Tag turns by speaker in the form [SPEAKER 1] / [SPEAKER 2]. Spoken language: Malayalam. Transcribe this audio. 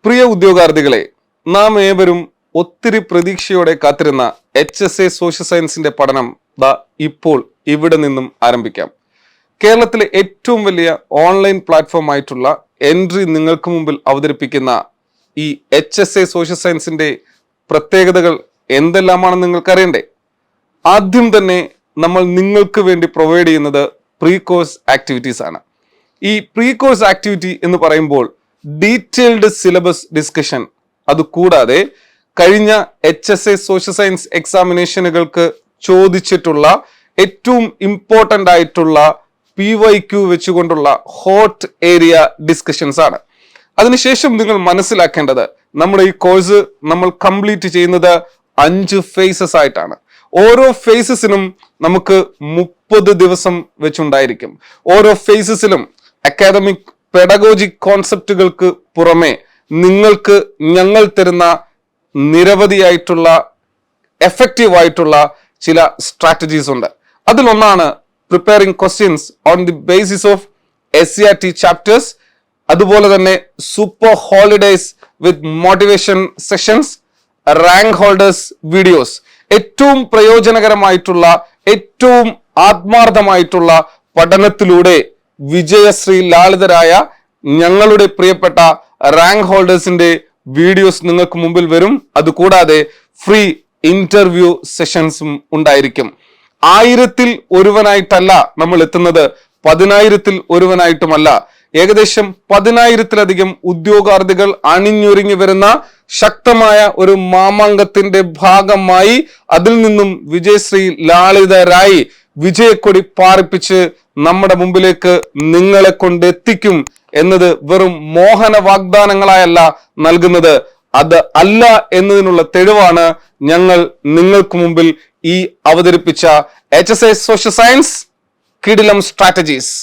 [SPEAKER 1] പ്രിയ ഉദ്യോഗാർത്ഥികളെ, നാം ഏവരും ഒത്തിരി പ്രതീക്ഷയോടെ കാത്തിരുന്ന HSA സോഷ്യൽ സയൻസിന്റെ പഠനം ഇപ്പോൾ ഇവിടെ നിന്നും ആരംഭിക്കാം. കേരളത്തിലെ ഏറ്റവും വലിയ ഓൺലൈൻ പ്ലാറ്റ്ഫോം ആയിട്ടുള്ള എൻട്രി നിങ്ങൾക്ക് മുമ്പിൽ അവതരിപ്പിക്കുന്ന ഈ HSA സോഷ്യൽ സയൻസിന്റെ പ്രത്യേകതകൾ എന്തെല്ലാമാണെന്ന് നിങ്ങൾക്ക് അറിയണ്ടേ? ആദ്യം തന്നെ നമ്മൾ നിങ്ങൾക്ക് വേണ്ടി പ്രൊവൈഡ് ചെയ്യുന്നത് പ്രീ കോഴ്സ് ആക്ടിവിറ്റീസ് ആണ്. ഈ പ്രീ കോഴ്സ് ആക്ടിവിറ്റി എന്ന് പറയുമ്പോൾ ഡീറ്റെയിൽഡ് സിലബസ് ഡിസ്കഷൻ, അതുകൂടാതെ കഴിഞ്ഞ HSA സോഷ്യൽ സയൻസ് എക്സാമിനേഷനുകൾക്ക് ചോദിച്ചിട്ടുള്ള ഏറ്റവും ഇമ്പോർട്ടൻ്റ് ആയിട്ടുള്ള PYQ വെച്ചുകൊണ്ടുള്ള ഹോട്ട് ഏരിയ ഡിസ്കഷൻസ് ആണ്. അതിനുശേഷം നിങ്ങൾ മനസ്സിലാക്കേണ്ടത്, നമ്മുടെ ഈ കോഴ്സ് നമ്മൾ കംപ്ലീറ്റ് ചെയ്യുന്നത് 5 ഫേസസ് ആയിട്ടാണ്. ഓരോ ഫേസസിനും നമുക്ക് 30 ദിവസം വെച്ചുണ്ടായിരിക്കും. ഓരോ ഫേസസിലും അക്കാദമിക് പെഡഗോജിക് കോൺസെപ്റ്റുകൾക്ക് പുറമെ നിങ്ങൾക്ക് ഞങ്ങൾ തരുന്ന നിരവധിയായിട്ടുള്ള എഫക്റ്റീവ് ആയിട്ടുള്ള ചില സ്ട്രാറ്റജീസ് ഉണ്ട്. അതിലൊന്നാണ് preparing questions on the basis of SCRT chapters, അതുപോലെ തന്നെ super holidays with motivation sessions, rank holders videos. ഏറ്റവും പ്രയോജനകരമായിട്ടുള്ള, ഏറ്റവും ആത്മാർത്ഥമായിട്ടുള്ള പഠനത്തിലൂടെ വിജയശ്രീ ലാളിതരായ ഞങ്ങളുടെ പ്രിയപ്പെട്ട റാങ്ക് ഹോൾഡേഴ്സിന്റെ വീഡിയോസ് നിങ്ങൾക്ക് മുമ്പിൽ വരും. അതുകൂടാതെ ഫ്രീ ഇന്റർവ്യൂ സെഷൻസും ഉണ്ടായിരിക്കും. 1000-ൽ ഒരുവനായിട്ടല്ല നമ്മൾ എത്തുന്നത്, 10,000-ൽ ഒരുവനായിട്ടുമല്ല. ഏകദേശം 10,000-ലധികം ഉദ്യോഗാർത്ഥികൾ അണിഞ്ഞൊരുങ്ങി വരുന്ന ശക്തമായ ഒരു മാമാങ്കത്തിന്റെ ഭാഗമായി അതിൽ നിന്നും വിജയശ്രീ ലാളിതരായി വിജയക്കൊടി പാറിപ്പിച്ച് നമ്മുടെ മുമ്പിലേക്ക് നിങ്ങളെ കൊണ്ടെത്തിക്കും എന്നത് വെറും മോഹന വാഗ്ദാനങ്ങളായല്ല നൽകുന്നത്. അത് അല്ല എന്നതിനുള്ള തെളിവാണ് ഞങ്ങൾ നിങ്ങൾക്ക് മുമ്പിൽ ഈ അവതരിപ്പിച്ച HSA സോഷ്യൽ സയൻസ് കിടിലം സ്ട്രാറ്റജീസ്.